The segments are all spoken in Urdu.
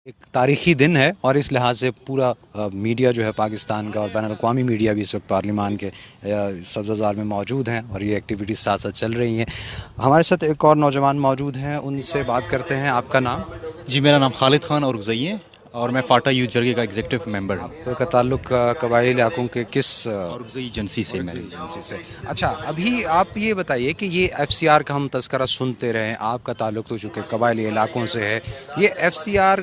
ایک تاریخی دن ہے اور اس لحاظ سے پورا میڈیا جو ہے پاکستان کا اور بین الاقوامی میڈیا بھی اس وقت پارلیمان کے سبزہ زار میں موجود ہیں اور یہ ایکٹیویٹیز ساتھ ساتھ چل رہی ہیں. ہمارے ساتھ ایک اور نوجوان موجود ہیں، ان سے بات کرتے ہیں. آپ کا نام؟ جی میرا نام خالد خان اور غزئی ہے اور میں فاٹا یوتھ جرگے کا ایگزیکٹو ممبر ہوں. آپ کا تعلق قبائلی علاقوں کے کس اور غزئی ایجنسی سے میں. ایجنسی سے؟ اچھا، ابھی آپ یہ بتائیے کہ یہ ایف سی آر کا ہم تذکرہ سنتے رہے، آپ کا تعلق تو چونکہ قبائلی علاقوں سے ہے. یہ ایف سی آر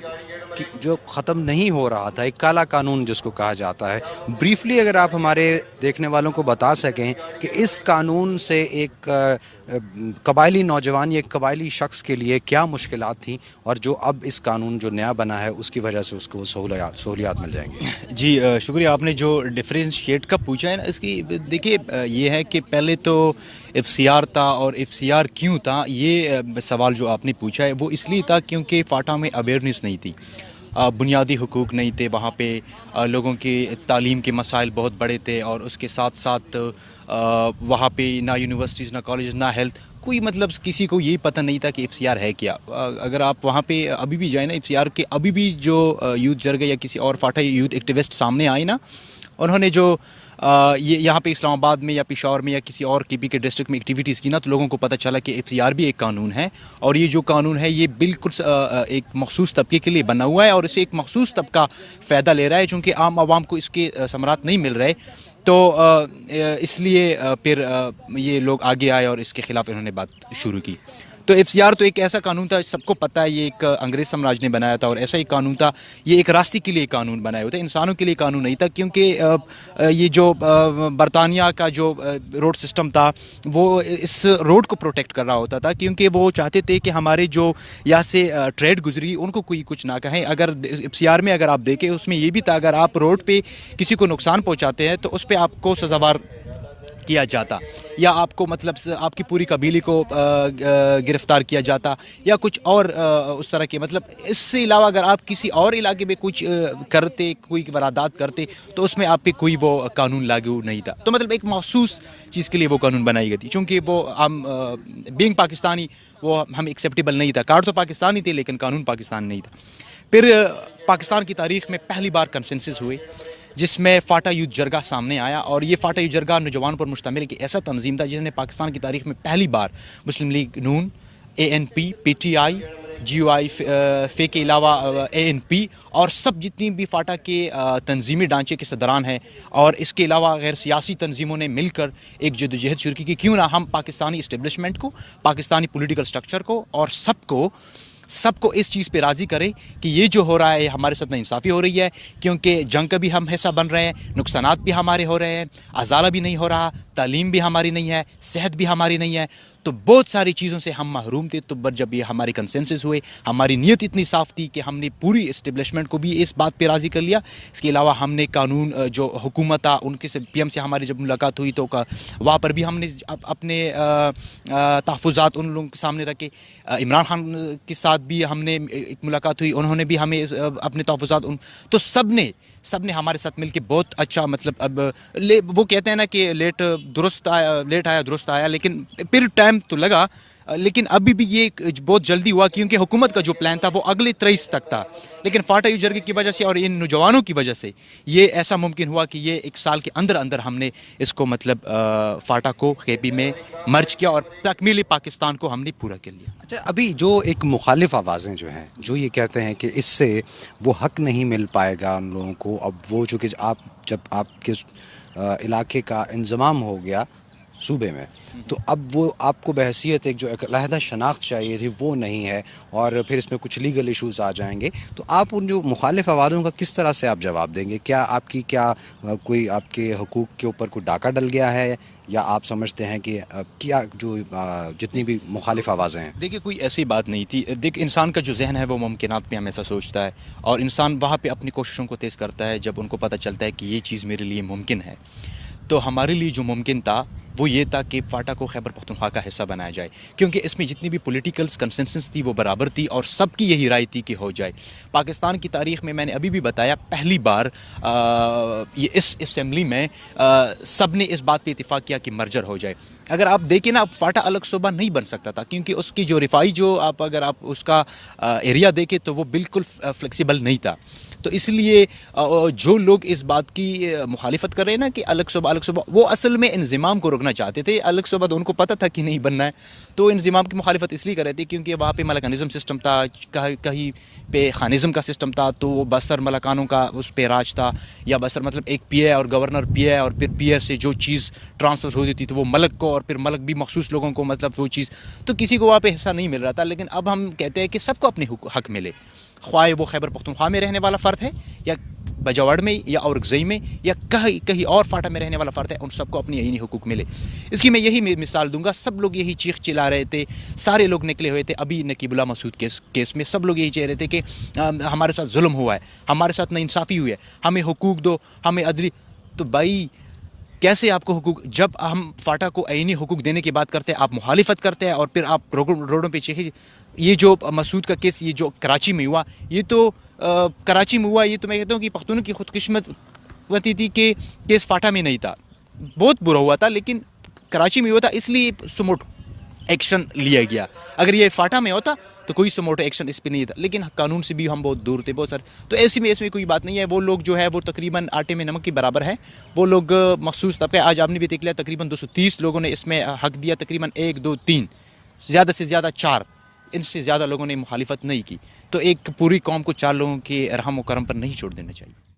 جو ختم نہیں ہو رہا تھا، ایک کالا قانون جس کو کہا جاتا ہے، بریفلی اگر آپ ہمارے دیکھنے والوں کو بتا سکیں کہ اس قانون سے ایک قبائلی نوجوان یا ایک قبائلی شخص کے لیے کیا مشکلات تھیں، اور جو اب اس قانون جو نیا بنا ہے اس کی وجہ سے اس کو سہولیات مل جائیں گی. جی شکریہ. آپ نے جو ڈفرینشیٹ کا پوچھا ہے نا، اس کی دیکھیے یہ ہے کہ پہلے تو ایف سی آر تھا، اور ایف سی آر کیوں تھا، یہ سوال جو آپ نے پوچھا ہے وہ اس لیے تھا کیونکہ فاٹا میں اویئرنیس نہیں تھی، بنیادی حقوق نہیں تھے وہاں پہ، لوگوں کی تعلیم کے مسائل بہت بڑے تھے، اور اس کے ساتھ ساتھ وہاں پہ نہ یونیورسٹیز، نہ کالجز، نہ ہیلتھ، کوئی مطلب کسی کو یہی پتہ نہیں تھا کہ ایف سی آر ہے کیا. اگر آپ وہاں پہ ابھی بھی جائیں نا، ایف سی آر کے ابھی بھی جو یوتھ جرگے یا کسی اور فاٹا یوتھ ایکٹیوسٹ سامنے آئے نا، انہوں نے جو یہاں پہ اسلام آباد میں یا پشاور میں یا کسی اور کے پی کے ڈسٹرکٹ میں ایکٹیویٹیز کی نا، تو لوگوں کو پتہ چلا کہ ایف سی آر بھی ایک قانون ہے، اور یہ جو قانون ہے یہ بالکل ایک مخصوص طبقے کے لیے بنا ہوا ہے، اور اسے ایک مخصوص طبقہ فائدہ لے رہا ہے، چونکہ عام عوام کو اس کے ثمرات نہیں مل رہے. تو اس لیے پھر یہ لوگ آگے آئے اور اس کے خلاف انہوں نے بات شروع کی. تو ایف سی آر تو ایک ایسا قانون تھا، سب کو پتہ ہے، یہ ایک انگریز سامراج نے بنایا تھا، اور ایسا ہی قانون تھا. یہ ایک راستے کے لیے قانون بنایا ہوتا ہے، انسانوں کے لیے قانون نہیں تھا، کیونکہ یہ جو برطانیہ کا جو روڈ سسٹم تھا وہ اس روڈ کو پروٹیکٹ کر رہا ہوتا تھا، کیونکہ وہ چاہتے تھے کہ ہمارے جو یہاں سے ٹریڈ گزری ان کو کوئی کچھ نہ کہیں. اگر ایف سی آر میں اگر آپ دیکھیں، اس میں یہ بھی تھا اگر آپ روڈ پہ کسی کو نقصان پہنچاتے ہیں تو اس پہ آپ کو سزاوار کیا جاتا، یا آپ کو مطلب آپ کی پوری قبیلے کو گرفتار کیا جاتا، یا کچھ اور اس طرح کے مطلب. اس سے علاوہ اگر آپ کسی اور علاقے میں کچھ کرتے، کوئی واردات کرتے، تو اس میں آپ پہ کوئی وہ قانون لاگو نہیں تھا. تو مطلب ایک مخصوص چیز کے لیے وہ قانون بنائی گئی تھی، چونکہ وہ ہم بینگ پاکستانی وہ ہم ایکسیپٹیبل نہیں تھا. کارڈ تو پاکستانی تھے لیکن قانون پاکستان نہیں تھا. پھر پاکستان کی تاریخ میں پہلی بار کنسنسس ہوئے جس میں فاٹا یوتھ جرگہ سامنے آیا، اور یہ فاٹا یوتھ جرگہ نوجوان پر مشتمل ایک ایسا تنظیم تھا جس نے پاکستان کی تاریخ میں پہلی بار مسلم لیگ نون، A N P, P T I, G U I F کے علاوہ اے این پی، اور سب جتنی بھی فاٹا کے تنظیمی ڈھانچے کے صدران ہیں، اور اس کے علاوہ غیر سیاسی تنظیموں نے مل کر ایک جدوجہد شروع کی کہ کیوں نہ ہم پاکستانی اسٹیبلشمنٹ کو، پاکستانی پولیٹیکل سٹرکچر کو، اور سب کو اس چیز پہ راضی کرے کہ یہ جو ہو رہا ہے ہمارے ساتھ ناانصافی ہو رہی ہے، کیونکہ جنگ کا بھی ہم حصہ بن رہے ہیں، نقصانات بھی ہمارے ہو رہے ہیں، ازالہ بھی نہیں ہو رہا، تعلیم بھی ہماری نہیں ہے، صحت بھی ہماری نہیں ہے، تو بہت ساری چیزوں سے ہم محروم تھے. تو جب یہ ہمارے کنسنسس ہوئے، ہماری نیت اتنی صاف تھی کہ ہم نے پوری اسٹیبلشمنٹ کو بھی اس بات پہ راضی کر لیا. اس کے علاوہ ہم نے قانون جو حکومت تھا ان کے پی ایم سے ہماری جب ملاقات ہوئی تو وہاں پر بھی ہم نے اپنے تحفظات ان لوگوں کے سامنے رکھے. عمران خان کے ساتھ بھی ہم نے ایک ملاقات ہوئی، انہوں نے بھی ہمیں اپنے تحفظات تو سب نے ہمارے ساتھ مل کے بہت اچھا مطلب. اب وہ کہتے ہیں نا کہ لیٹ آیا درست آیا، لیکن پھر ٹائم تو لگا، لیکن ابھی بھی یہ بہت جلدی ہوا، کیونکہ حکومت کا جو پلان تھا وہ اگلے 23 تک تھا، لیکن فاٹا یوتھ جرگے کی وجہ سے اور ان نوجوانوں کی وجہ سے یہ ایسا ممکن ہوا کہ یہ ایک سال کے اندر ہم نے اس کو مطلب فاٹا کو کے پی میں مرج کیا، اور تکمیل پاکستان کو ہم نے پورا کر لیا. اچھا، ابھی جو ایک مخالف آوازیں جو ہیں جو یہ کہتے ہیں کہ اس سے وہ حق نہیں مل پائے گا ان لوگوں کو، اب وہ جو کہ جب آپ کے علاقے کا انضمام ہو گیا صوبے میں، تو اب وہ آپ کو بحیثیت ایک جو علیحدہ شناخت چاہیے تھی وہ نہیں ہے، اور پھر اس میں کچھ لیگل ایشوز آ جائیں گے. تو آپ ان جو مخالف آوازوں کا کس طرح سے آپ جواب دیں گے؟ کیا آپ کی کوئی آپ کے حقوق کے اوپر کوئی ڈاکہ ڈل گیا ہے، یا آپ سمجھتے ہیں کہ کیا جو جتنی بھی مخالف آوازیں ہیں؟ دیکھیے کوئی ایسی بات نہیں تھی. دیکھ انسان کا جو ذہن ہے وہ ممکنات پہ ہمیشہ سوچتا ہے، اور انسان وہاں پہ اپنی کوششوں کو تیز کرتا ہے جب ان کو پتہ چلتا ہے کہ یہ چیز میرے لیے ممکن ہے. تو ہمارے لیے جو ممکن تھا وہ یہ تھا کہ فاٹا کو خیبر پختونخوا کا حصہ بنایا جائے، کیونکہ اس میں جتنی بھی پولیٹیکل کنسنسس تھی وہ برابر تھی اور سب کی یہی رائے تھی کہ ہو جائے۔ پاکستان کی تاریخ میں نے ابھی بھی بتایا، پہلی بار یہ اس اسمبلی میں سب نے اس بات پہ اتفاق کیا کہ مرجر ہو جائے۔ اگر آپ دیکھیں نا، اب فاٹا الگ صوبہ نہیں بن سکتا تھا، کیونکہ اس کی جو رفائی اگر آپ اس کا ایریا دیکھیں تو وہ بالکل فلیکسیبل نہیں تھا۔ تو اس لیے جو لوگ اس بات کی مخالفت کر رہے ہیں نا کہ الگ صوبہ، وہ اصل میں انضمام کو روکنا چاہتے تھے۔ الگ صوبہ تو ان کو پتہ تھا کہ نہیں بننا ہے، تو انضمام کی مخالفت اس لیے کر رہے تھے کیونکہ وہاں پہ ملکانزم سسٹم تھا، کہیں پہ خانزم کا سسٹم تھا، تو وہ بستر ملکانوں کا اس پہ راج تھا، یا بستر مطلب ایک پی اے اور گورنر پی اے، اور پھر پی اے سے جو چیز ٹرانسفر ہوتی تھی تو وہ ملک کو، اور پھر ملک بھی مخصوص لوگوں کو، مطلب وہ چیز تو کسی کو وہاں پہ حصہ نہیں مل رہا تھا۔ لیکن اب ہم کہتے ہیں کہ سب کو اپنے حق ملے، خواہ وہ خیبر پختونخوا میں رہنے والا فرد ہے، یا بجاوڑ میں، یا اورگزئی میں، یا کہیں اور فاٹا میں رہنے والا فرد ہے، ان سب کو اپنی عینی حقوق ملے۔ اس کی میں یہی مثال دوں گا، سب لوگ یہی چیخ چلا رہے تھے، سارے لوگ نکلے ہوئے تھے ابھی نقیب اللہ مسعود کیس میں، سب لوگ یہی چاہ رہے تھے کہ ہمارے ساتھ ظلم ہوا ہے، ہمارے ساتھ ناانصافی ہوئی ہے، ہمیں حقوق دو، ہمیں عدلی۔ تو بھائی کیسے آپ کو حقوق، جب ہم فاٹا کو عینی حقوق دینے کی بات کرتے ہیں آپ مخالفت کرتے ہیں، اور پھر آپ روڈوں پہ چیخیں۔ یہ جو مسعود کا کیس، یہ جو کراچی میں ہوا، یہ تو کراچی میں ہوا، یہ تو میں کہتا ہوں کہ پختونوں کی خود قسمتی تھی کہ کیس فاٹا میں نہیں تھا، بہت برا ہوا تھا، لیکن کراچی میں ہوا تھا اس لیے سموٹ ایکشن لیا گیا۔ اگر یہ فاٹا میں ہوتا تو کوئی سموٹو ایکشن اس پہ نہیں تھا، لیکن قانون سے بھی ہم بہت دور تھے، بہت سارے۔ تو اس میں کوئی بات نہیں ہے، وہ لوگ جو ہے وہ تقریباً آٹے میں نمک کے برابر ہے، وہ لوگ مخصوص طبقے، آج آپ نے بھی دیکھ لیا تقریباً 230 لوگوں نے اس میں حق دیا، تقریباً 1 2 3 زیادہ سے زیادہ 4، ان سے زیادہ لوگوں نے مخالفت نہیں کی۔ تو ایک پوری قوم کو 4 لوگوں کے رحم و کرم پر نہیں چھوڑ دینا چاہیے۔